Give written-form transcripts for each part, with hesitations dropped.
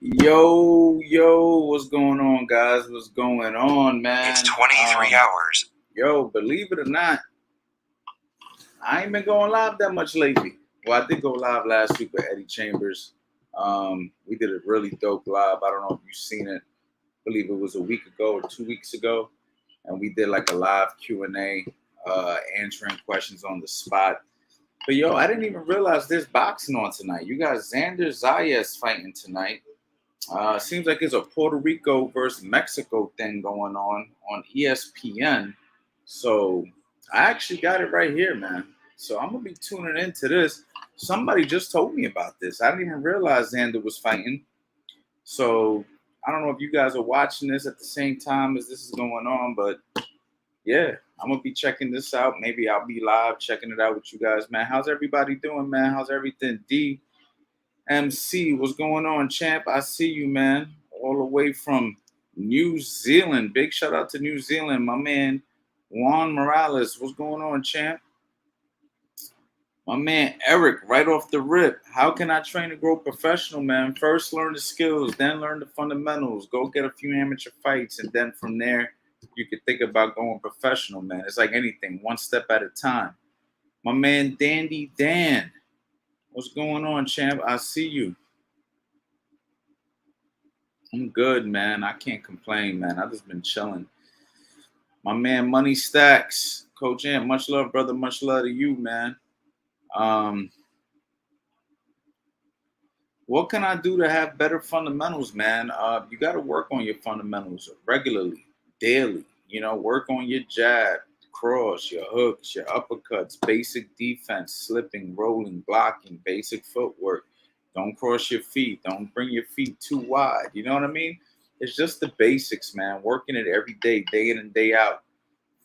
Yo, what's going on, guys? What's going on, man? It's 23 hours. Yo, believe it or not, I ain't been going live that much lately. Well, I did go live last week with Eddie Chambers. We did a really dope live. I don't know if you've seen it. I believe it was a week ago or 2 weeks ago. And we did like a live Q&A, answering questions on the spot. But yo, I didn't even realize there's boxing on tonight. You got Xander Zayas fighting tonight. Seems like there's a Puerto Rico versus Mexico thing going on ESPN. So I actually got it right here, man. So I'm gonna be tuning into this. Somebody just told me about this. I didn't even realize Xander was fighting. So I don't know if you guys are watching this at the same time as this is going on, but yeah, I'm gonna be checking this out. Maybe I'll be live checking it out with you guys, man. How's everybody doing, man? How's everything? MC, what's going on, champ? I see you, man. All the way from New Zealand. Big shout out to New Zealand, my man Juan Morales. What's going on, champ? My man Eric, right off the rip. How can I train to grow professional, man? First learn the skills, then learn the fundamentals. Go get a few amateur fights, and then from there, you can think about going professional, man. It's like anything, one step at a time. My man Dandy Dan. What's going on, champ? I see you. I'm good, man. I can't complain, man. I've just been chilling. My man Money Stacks. Coach Ant, much love, brother. Much love to you, man. What can I do to have better fundamentals, man? You got to work on your fundamentals regularly, daily. Work on your jab, cross, your hooks, your uppercuts, basic defense, slipping, rolling, blocking, basic footwork. Don't cross your feet. Don't bring your feet too wide. You know what I mean? It's just the basics, man. Working it every day in and day out.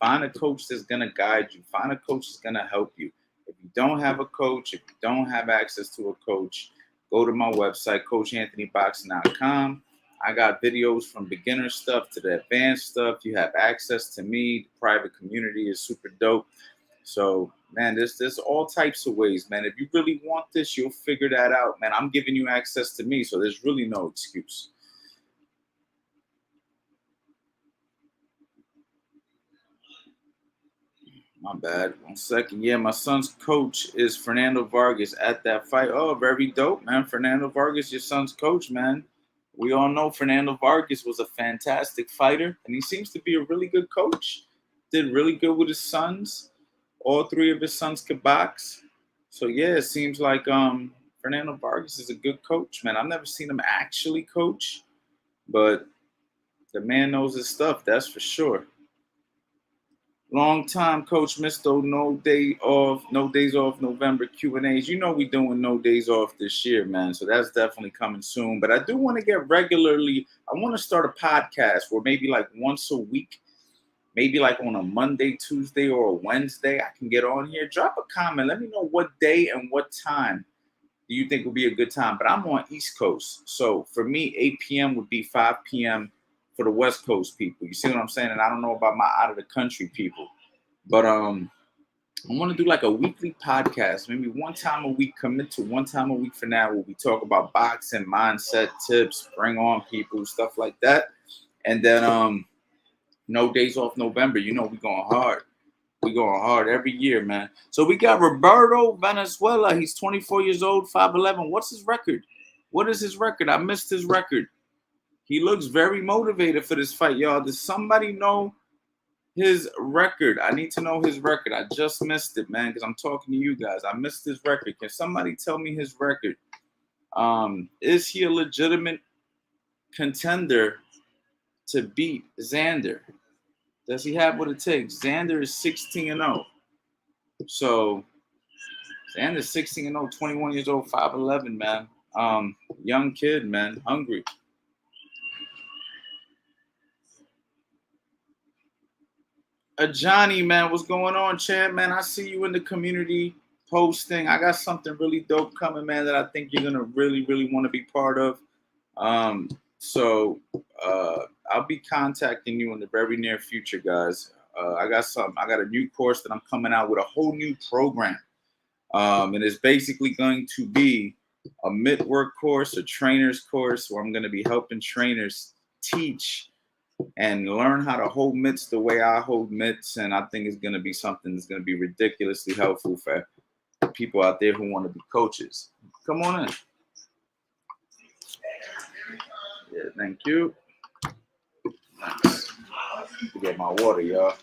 Find a coach that's going to guide you. Find a coach that's going to help you. If you don't have a coach, if you don't have access to a coach, go to my website, CoachAnthonyBoxing.com. I got videos from beginner stuff to the advanced stuff. You have access to me. The private community is super dope. So, man, there's all types of ways, man. If you really want this, you'll figure that out, man. I'm giving you access to me, so there's really no excuse. My bad. 1 second. Yeah, my son's coach is Fernando Vargas at that fight. Oh, very dope, man. Fernando Vargas, your son's coach, man. We all know Fernando Vargas was a fantastic fighter, and he seems to be a really good coach. Did really good with his sons. All three of his sons could box. So yeah, it seems like Fernando Vargas is a good coach, man. I've never seen him actually coach, but the man knows his stuff, that's for sure. Long time coach, Mr. No days off November Q&As. We doing no days off this year, man. So that's definitely coming soon. But I do want to get regularly. I want to start a podcast where maybe like once a week, maybe like on a Monday, Tuesday, or a Wednesday, I can get on here. Drop a comment. Let me know what day and what time do you think would be a good time. But I'm on East Coast. So for me, 8 p.m. would be 5 p.m. for the West Coast people. You see what I'm saying? And I don't know about my out of the country people. But I want to do like a weekly podcast, maybe one time a week, commit to one time a week for now, where we talk about boxing, mindset tips, bring on people, stuff like that. And then no days off November. We going hard. We going hard every year, man. So we got Roberto Venezuela. He's 24 years old, 5'11". What's his record? What is his record? I missed his record. He looks very motivated for this fight, y'all. Does somebody know his record? I need to know his record. I just missed it, man, because I'm talking to you guys. I missed his record. Can somebody tell me his record? Is he a legitimate contender to beat Xander? Does he have what it takes? Xander is 16-0. So Xander's 16-0, 21 years old, 5'11", man. Young kid, man, hungry. Johnny, man, what's going on, champ, man? I see you in the community posting. I got something really dope coming, man, that I think you're gonna really, really want to be part of. So I'll be contacting you in the very near future, guys. I got a new course that I'm coming out with, a whole new program. And it's basically going to be a mid-work course, a trainer's course, where I'm going to be helping trainers teach and learn how to hold mitts the way I hold mitts. And I think it's going to be something that's going to be ridiculously helpful for people out there who want to be coaches. Come on in. Yeah, thank you. Nice. Get my water, y'all.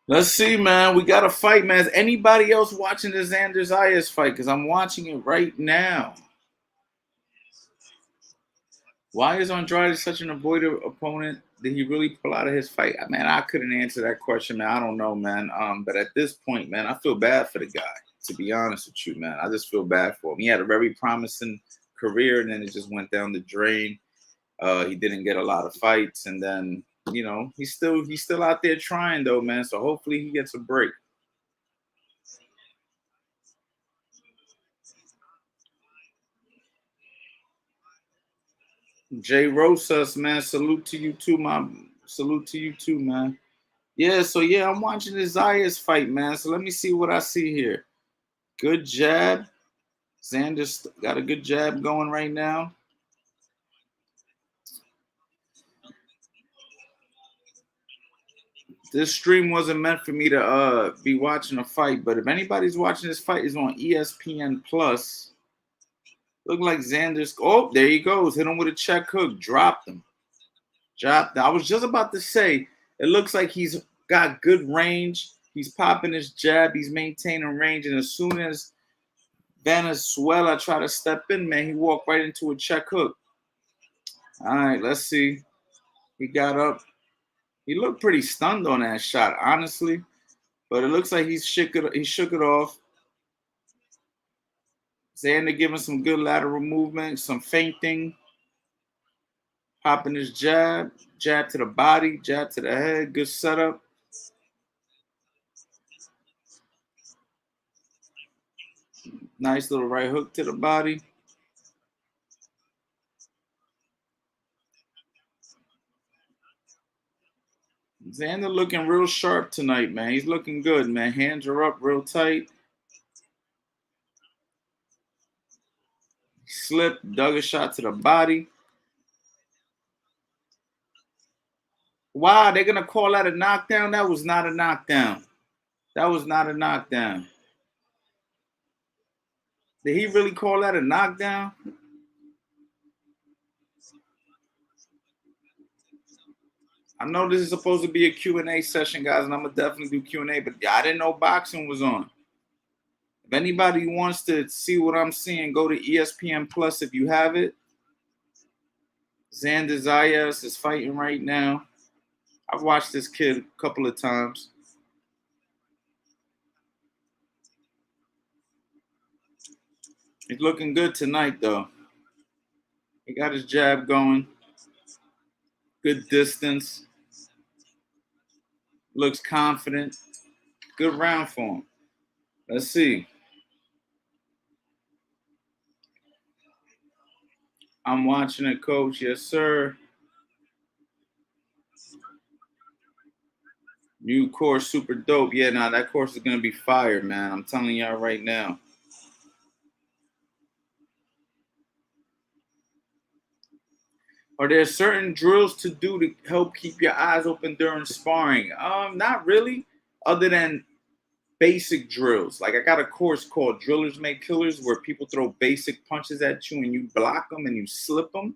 Let's see, man. We got a fight, man. Is anybody else watching the Xander Zayas fight? Because I'm watching it right now. Why is Andrade such an avoided opponent? Did he really pull out of his fight? Man, I couldn't answer that question, man. I don't know, man. But at this point, man, I feel bad for the guy, to be honest with you, man. I just feel bad for him. He had a very promising career, and then it just went down the drain. He didn't get a lot of fights, and then, you know, he's still out there trying, though, man. So hopefully he gets a break. Jay Rosas, man, salute to you too, man. Yeah, so yeah, I'm watching the Zayas fight, man. So let me see what I see here. Good jab. Xander's got a good jab going right now. This stream wasn't meant for me to be watching a fight, but if anybody's watching this fight, it's on ESPN Plus. Look like Xander's. Oh, there he goes. Hit him with a check hook. Dropped him. I was just about to say, it looks like he's got good range. He's popping his jab. He's maintaining range. And as soon as Venezuela tried to step in, man, he walked right into a check hook. All right, let's see. He got up. He looked pretty stunned on that shot, honestly. But it looks like he shook it off. Xander giving some good lateral movement, some feinting. Popping his jab to the body, jab to the head, good setup. Nice little right hook to the body. Xander looking real sharp tonight, man. He's looking good, man. Hands are up real tight. Slipped, dug a shot to the body. Wow, they're going to call that a knockdown? That was not a knockdown. That was not a knockdown. Did he really call that a knockdown? I know this is supposed to be a Q&A session, guys, and I'm going to definitely do Q&A, but I didn't know boxing was on. If anybody wants to see what I'm seeing, go to ESPN Plus if you have it. Xander Zayas is fighting right now. I've watched this kid a couple of times. He's looking good tonight, though. He got his jab going. Good distance. Looks confident. Good round for him. Let's see. I'm watching it, coach. Yes, sir. New course, super dope. Yeah, nah, that course is going to be fire, man. I'm telling y'all right now. Are there certain drills to do to help keep your eyes open during sparring? Not really, other than basic drills. Like I got a course called Drillers Make Killers where people throw basic punches at you and you block them and you slip them.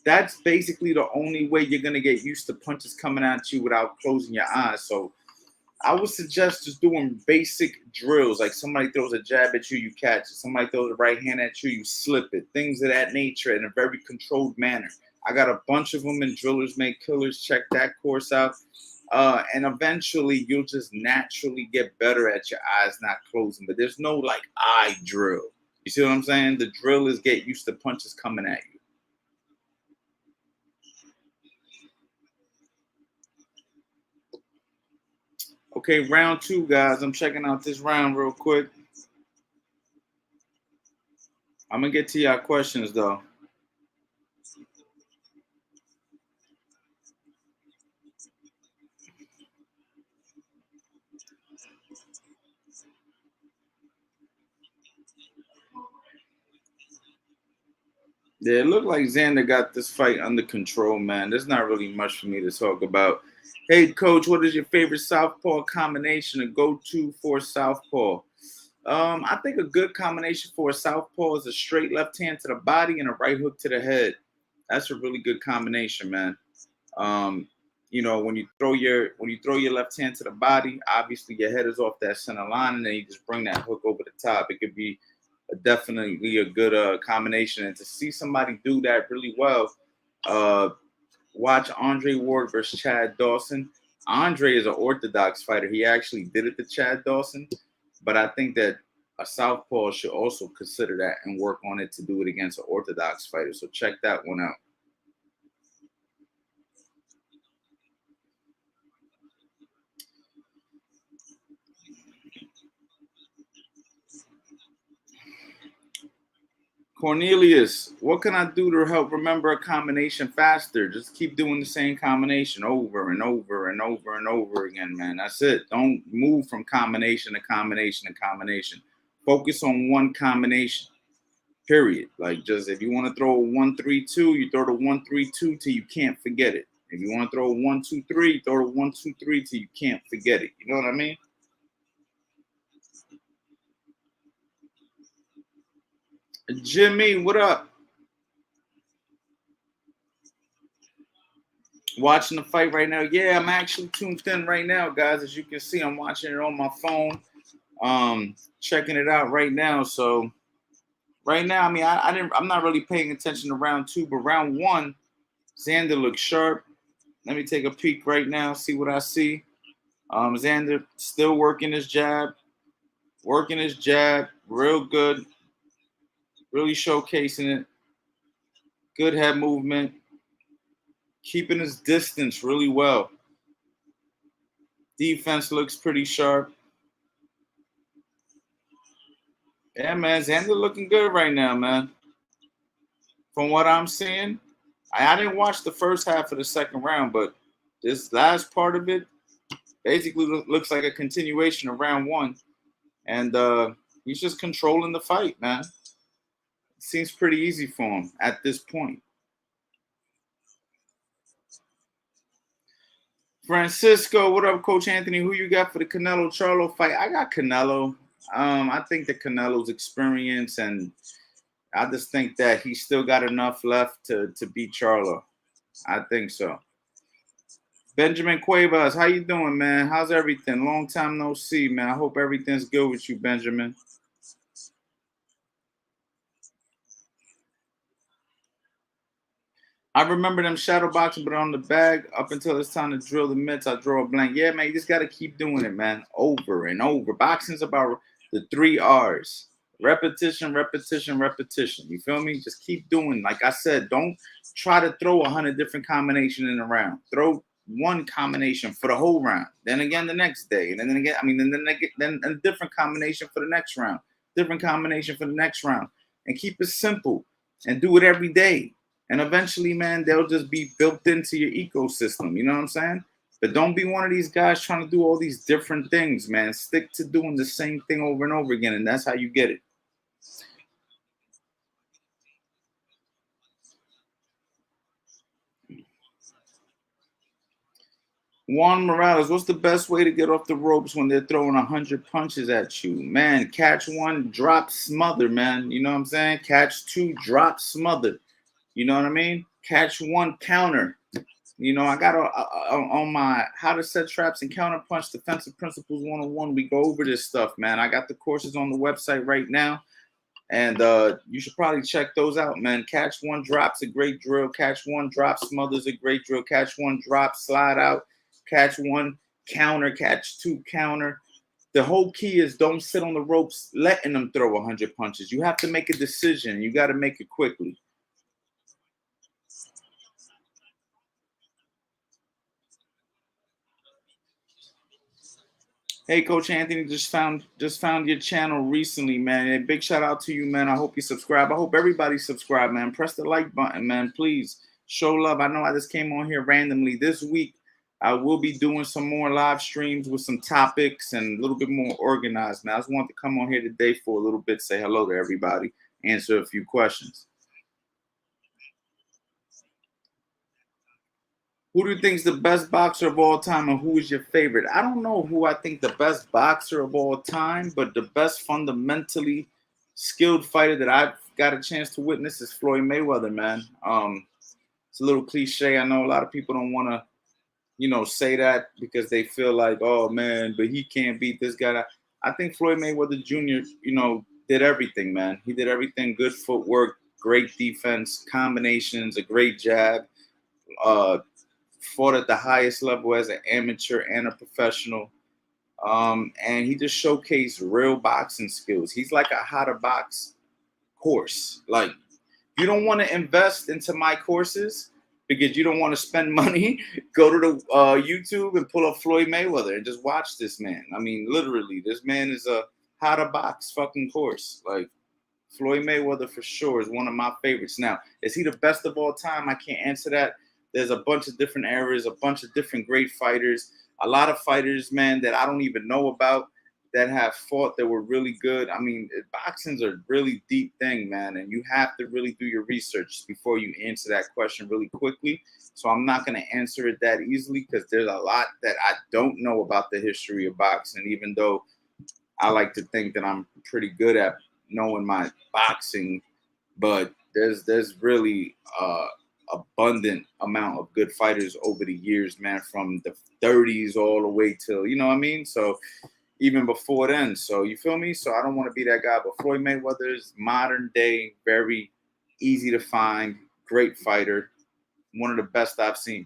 That's basically the only way you're gonna get used to punches coming at you without closing your eyes. So I would suggest just doing basic drills. Like somebody throws a jab at you, you catch it. Somebody throws a right hand at you, you slip it. Things of that nature in a very controlled manner. I got a bunch of them in Drillers Make Killers. Check that course out. And eventually you'll just naturally get better at your eyes not closing. But there's no like eye drill. You see what I'm saying? The drill is get used to punches coming at you. Okay, round 2, guys. I'm checking out this round real quick. I'm going to get to y'all questions, though. Yeah, it looked like Xander got this fight under control, man. There's not really much for me to talk about. Hey, coach, what is your favorite southpaw combination to go to for southpaw? I think a good combination for a southpaw is a straight left hand to the body and a right hook to the head. That's a really good combination, man. Um, when you throw your left hand to the body, obviously your head is off that center line, and then you just bring that hook over the top. It could be definitely a good combination, and to see somebody do that really well, uh, watch Andre Ward versus Chad Dawson. Andre is an orthodox fighter. He actually did it to Chad Dawson, but I think that a southpaw should also consider that and work on it to do it against an orthodox fighter. So check that one out. Cornelius, what can I do to help remember a combination faster? Just keep doing the same combination over and over and over and over again, man. That's it. Don't move from combination to combination to combination. Focus on one combination, period. Like, just if you want to throw a 1-3-2, you throw the 1-3-2 till you can't forget it. If you want to throw a 1-2-3, throw the 1-2-3 till you can't forget it. You know what I mean? Jimmy, what up? Watching the fight right now. Yeah, I'm actually tuned in right now, guys. As you can see, I'm watching it on my phone. Checking it out right now. So right now, I mean, I'm not really paying attention to round two, but round one, Xander looks sharp. Let me take a peek right now, see what I see. Xander still working his jab, real good, really showcasing it. Good head movement, keeping his distance really well. Defense looks pretty sharp. Yeah, man, Xander looking good right now, man. From what I'm seeing, I didn't watch the first half of the second round, but this last part of it basically looks like a continuation of round one, and he's just controlling the fight, man. It seems pretty easy for him at this point. Francisco, what up, Coach Anthony? Who you got for the Canelo Charlo fight? I got Canelo. I think that Canelo's experience, and I just think that he's still got enough left to beat Charlo. I think so. Benjamin Cuevas, how you doing, man? How's everything? Long time no see, man. I hope everything's good with you, Benjamin. I remember them shadow boxing, but on the bag, up until it's time to drill the mitts, I draw a blank. Yeah, man, you just got to keep doing it, man, over and over. Boxing's about the 3 R's. Repetition, repetition, repetition. You feel me? Just keep doing. Like I said, don't try to throw 100 different combinations in a round. Throw one combination for the whole round. Then again the next day, and then again, then a different combination for the next round. Different combination for the next round, and keep it simple and do it every day. And eventually, man, they'll just be built into your ecosystem. You know what I'm saying? But don't be one of these guys trying to do all these different things, man. Stick to doing the same thing over and over again, and that's how you get it. Juan Morales, what's the best way to get off the ropes when they're throwing 100 punches at you? Man, catch one, drop, smother, man. You know what I'm saying? Catch two, drop, smother. You know what I mean? Catch one, counter. You know, I got on my how to set traps and counter punch defensive principles 101. We go over this stuff, man. I got the courses on the website right now, and you should probably check those out, man. Catch one, drops a great drill. Catch one, drop, smothers a great drill. Catch one, drop, slide out. Catch one, counter. Catch two, counter. The whole key is don't sit on the ropes letting them throw 100 punches. You have to make a decision. You got to make it quickly. Hey, Coach Anthony, just found your channel recently, man. And big shout out to you, man. I hope you subscribe. I hope everybody subscribe, man. Press the like button, man. Please show love. I know I just came on here randomly this week. I will be doing some more live streams with some topics and a little bit more organized, man. I just wanted to come on here today for a little bit, say hello to everybody, answer a few questions. Who do you think is the best boxer of all time, and who is your favorite? I don't know who I think the best boxer of all time, but the best fundamentally skilled fighter that I've got a chance to witness is Floyd Mayweather, man. It's a little cliche. I know a lot of people don't want to, say that because they feel like, oh man, but he can't beat this guy. I think Floyd Mayweather Jr., did everything, man. He did everything. Good footwork, great defense, combinations, a great jab. Uh, Fought at the highest level as an amateur and a professional. And he just showcased real boxing skills. He's like a how to box course. Like, you don't want to invest into my courses because you don't want to spend money. Go to the YouTube and pull up Floyd Mayweather and just watch this man. I mean, literally, this man is a how to box fucking course. Like, Floyd Mayweather for sure is one of my favorites. Now, is he the best of all time? I can't answer that. There's a bunch of different eras, a bunch of different great fighters, a lot of fighters, man, that I don't even know about that have fought that were really good. I mean, boxing's a really deep thing, man, and you have to really do your research before you answer that question really quickly. So I'm not going to answer it that easily because there's a lot that I don't know about the history of boxing, even though I like to think that I'm pretty good at knowing my boxing, but there's really abundant amount of good fighters over the years, man, from the 30s all the way till, you know what I mean? So even before then, so you feel me? So I don't want to be that guy, but Floyd Mayweather is modern day, very easy to find, great fighter, one of the best I've seen.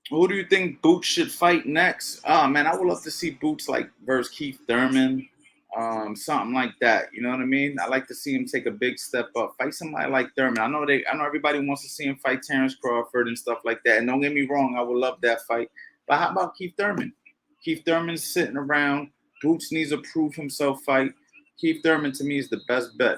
Who do you think Boots should fight next? Oh man, I would love to see Boots like versus Keith Thurman, something like that. You know what I mean? I like to see him take a big step up, fight somebody like Thurman. I know everybody wants to see him fight Terrence Crawford and stuff like that. And don't get me wrong, I would love that fight. But how about Keith Thurman? Keith Thurman's sitting around. Boots needs to prove himself fight. Keith Thurman to me is the best bet.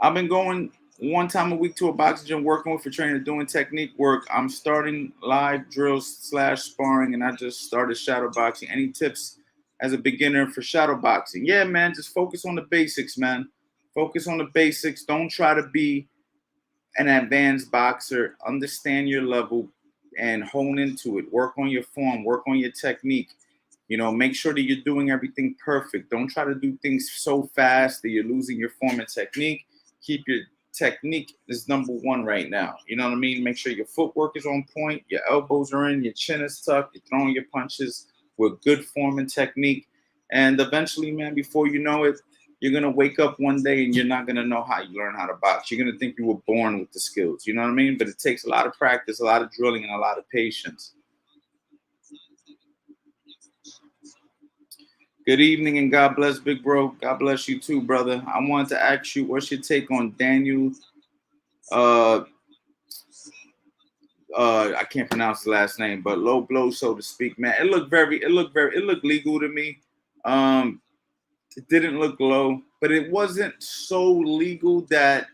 I've been going one time a week to a boxing gym, working with a trainer, doing technique work. I'm starting live drills slash sparring, and I just started shadow boxing. Any tips as a beginner for shadow boxing? Yeah, man, just focus on the basics, man. Focus on the basics. Don't try to be an advanced boxer. Understand your level and hone into it. Work on your form. Work on your technique. Make sure that you're doing everything perfect. Don't try to do things so fast that you're losing your form and technique. Keep your technique is number one right now. You know what I mean? Make sure your footwork is on point, your elbows are in, your chin is tucked, you're throwing your punches with good form and technique. And eventually, man, before you know it, you're gonna wake up one day and you're not gonna know how you learn how to box. You're gonna think you were born with the skills. You know what I mean? But it takes a lot of practice, a lot of drilling, and a lot of patience. Good evening and God bless, big bro. God bless you too, brother. I wanted to ask you, what's your take on Daniel? Uh, I can't pronounce the last name, but low blow, so to speak, man. It looked legal to me. It didn't look low, but it wasn't so legal that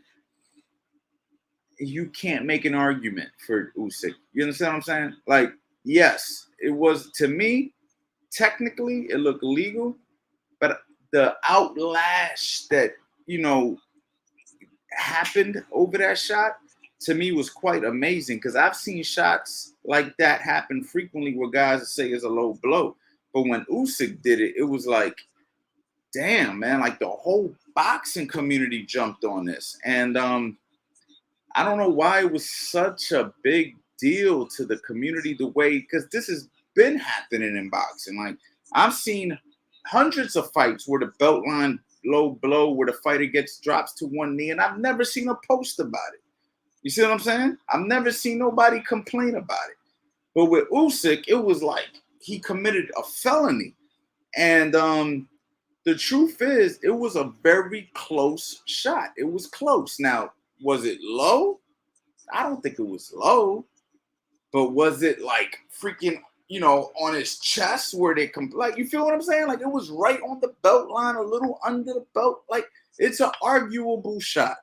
you can't make an argument for Usyk. You understand what I'm saying? Like, yes, it was to me. Technically, it looked legal, but the outlash that you know happened over that shot to me was quite amazing because I've seen shots like that happen frequently where guys say it's a low blow. But when Usyk did it, it was like, damn, man, like the whole boxing community jumped on this. And I don't know why it was such a big deal to the community the way, because this has been happening in boxing. Like, I've seen hundreds of fights where the belt line low blow, where the fighter drops to one knee, and I've never seen a post about it. You see what I'm saying? I've never seen nobody complain about it. But with Usyk, it was like he committed a felony. And the truth is, it was a very close shot. It was close. Now, was it low? I don't think it was low. But was it like freaking, on his chest where they like, you feel what I'm saying? Like, it was right on the belt line, a little under the belt. Like, it's an arguable shot.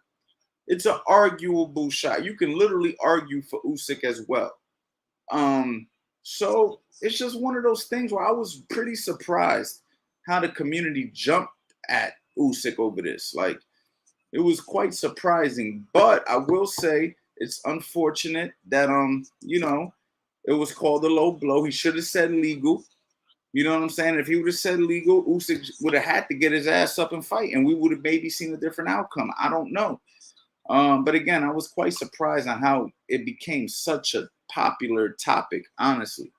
It's an arguable shot. You can literally argue for Usyk as well. Um, so it's just one of those things where I was pretty surprised how the community jumped at Usyk over this. Like, it was quite surprising. But I will say it's unfortunate that it was called a low blow. He should have said legal. You know what I'm saying? If he would have said legal, Usyk would have had to get his ass up and fight, and we would have maybe seen a different outcome. I don't know. But again, I was quite surprised on how it became such a popular topic, honestly.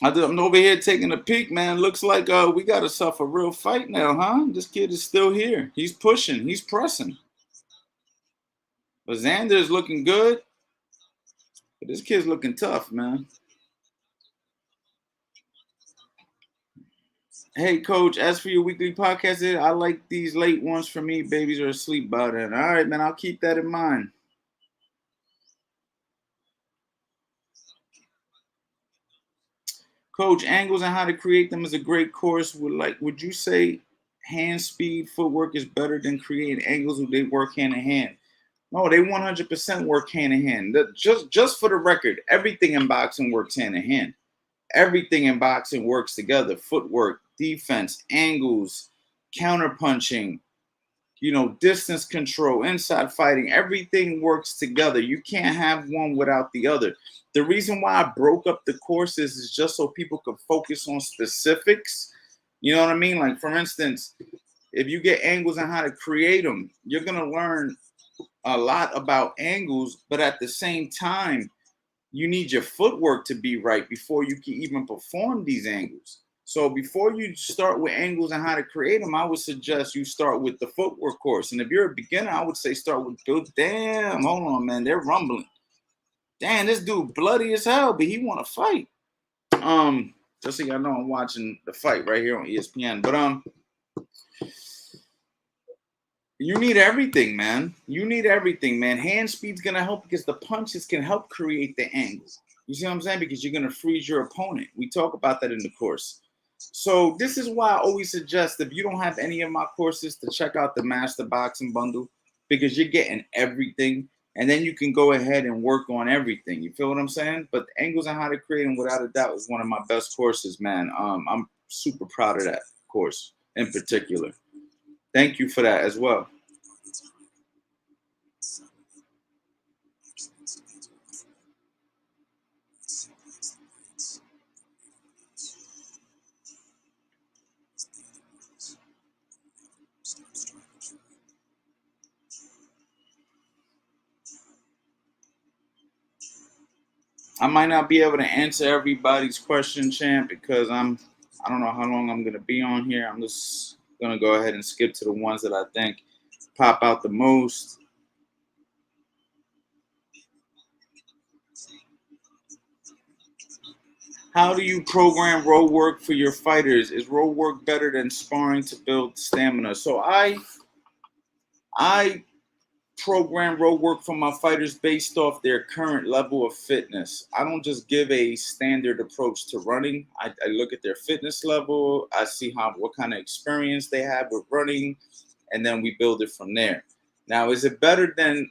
I'm over here taking a peek, man. Looks like we got to suffer a real fight now, huh? This kid is still here. He's pushing. He's pressing. But Xander is looking good. But this kid's looking tough, man. Hey, coach, as for your weekly podcast, I like these late ones for me. Babies are asleep by then. All right, man. I'll keep that in mind. Coach, angles and how to create them is a great course. Would you say hand speed footwork is better than creating angles? Or they work hand in hand? No, they 100% work hand in hand. Just for the record, everything in boxing works hand in hand. Everything in boxing works together. Footwork, defense, angles, counterpunching, distance control, inside fighting, everything works together. You can't have one without the other. The reason why I broke up the courses is just so people could focus on specifics. You know what I mean? Like, for instance, if you get angles and how to create them, you're going to learn a lot about angles, but at the same time, you need your footwork to be right before you can even perform these angles. So before you start with angles and how to create them, I would suggest you start with the footwork course. And if you're a beginner, I would say start with build. Damn, hold on, man, they're rumbling. Damn, this dude bloody as hell, but he want to fight. Just so y'all know, I'm watching the fight right here on ESPN. But you need everything, man. You need everything, man. Hand speed's gonna help because the punches can help create the angles. You see what I'm saying? Because you're gonna freeze your opponent. We talk about that in the course. So this is why I always suggest if you don't have any of my courses to check out the Master Boxing Bundle because you're getting everything, and then you can go ahead and work on everything. You feel what I'm saying? But the angles on how to create them, without a doubt, is one of my best courses, man. I'm super proud of that course in particular. Thank you for that as well. I might not be able to answer everybody's question, champ, because I don't know how long I'm gonna be on here. I'm just gonna go ahead and skip to the ones that I think pop out the most. How do you program road work for your fighters? Is road work better than sparring to build stamina? So I program road work for my fighters based off their current level of fitness. I don't just give a standard approach to running. I look at their fitness level. I see what kind of experience they have with running, and then we build it from there. Now, is it better than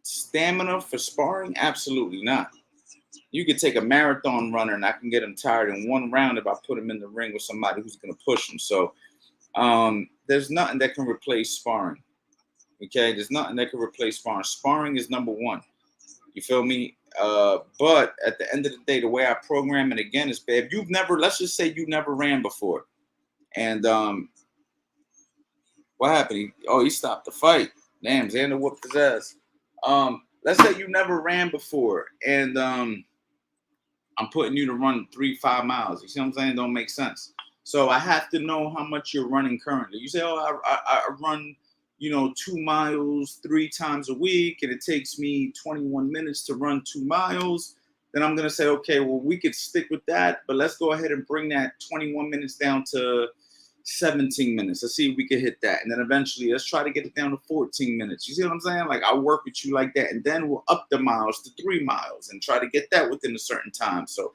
stamina for sparring? Absolutely not. You could take a marathon runner and I can get him tired in one round if I put him in the ring with somebody who's going to push him. So there's nothing that can replace sparring. Okay, there's nothing that can replace sparring. Sparring is number one. You feel me? But at the end of the day, the way I program it again is, babe, let's just say you never ran before. And what happened? He stopped the fight. Damn, Xander whooped his ass. Let's say you never ran before, and I'm putting you to run 3-5 miles. You see what I'm saying? Don't make sense. So I have to know how much you're running currently. You say, I run, 2 miles 3 times a week, and it takes me 21 minutes to run 2 miles. Then I'm going to say, okay, well, we could stick with that, but let's go ahead and bring that 21 minutes down to 17 minutes. Let's see if we can hit that. And then eventually, let's try to get it down to 14 minutes. You see what I'm saying? Like, I'll work with you like that. And then we'll up the miles to 3 miles and try to get that within a certain time. So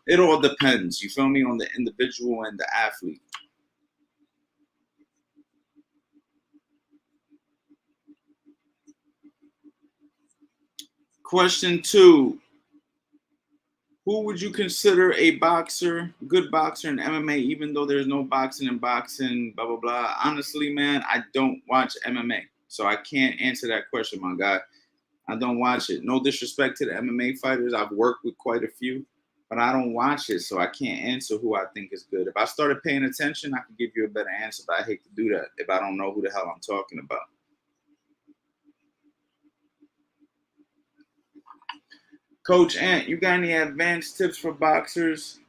it all depends, you feel me, on the individual and the athlete. Question 2. Who would you consider a boxer, good boxer in MMA, even though there's no boxing in boxing, blah, blah, blah? Honestly, man, I don't watch MMA. So I can't answer that question, my guy. I don't watch it. No disrespect to the MMA fighters. I've worked with quite a few, but I don't watch it. So I can't answer who I think is good. If I started paying attention, I could give you a better answer, but I hate to do that if I don't know who the hell I'm talking about. Coach Ant, you got any advanced tips for boxers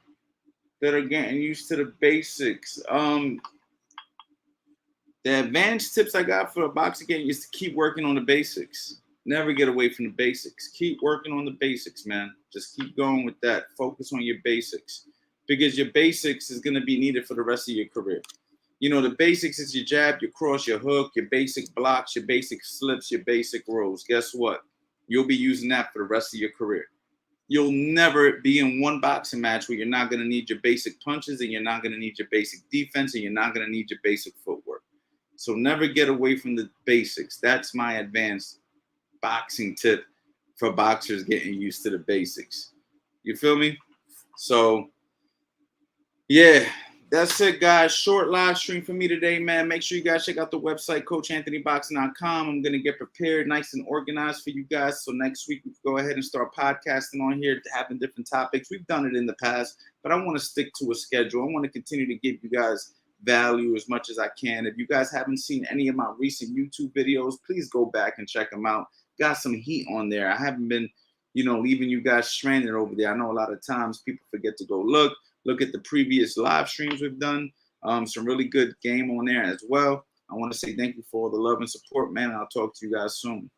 that are getting used to the basics? The advanced tips I got for a boxer getting is to keep working on the basics. Never get away from the basics. Keep working on the basics, man. Just keep going with that. Focus on your basics, because your basics is going to be needed for the rest of your career. You know, the basics is your jab, your cross, your hook, your basic blocks, your basic slips, your basic rolls. Guess what? You'll be using that for the rest of your career. You'll never be in one boxing match where you're not going to need your basic punches, and you're not going to need your basic defense, and you're not going to need your basic footwork. So never get away from the basics. That's my advanced boxing tip for boxers getting used to the basics. You feel me? So, yeah. That's it, guys. Short live stream for me today, man. Make sure you guys check out the website, CoachAnthonyBoxing.com. I'm going to get prepared, nice and organized for you guys. So next week, we can go ahead and start podcasting on here, having different topics. We've done it in the past, but I want to stick to a schedule. I want to continue to give you guys value as much as I can. If you guys haven't seen any of my recent YouTube videos, please go back and check them out. Got some heat on there. I haven't been, leaving you guys stranded over there. I know a lot of times people forget to go look at the previous live streams we've done. Some really good game on there as well. I want to say thank you for all the love and support, man. I'll talk to you guys soon.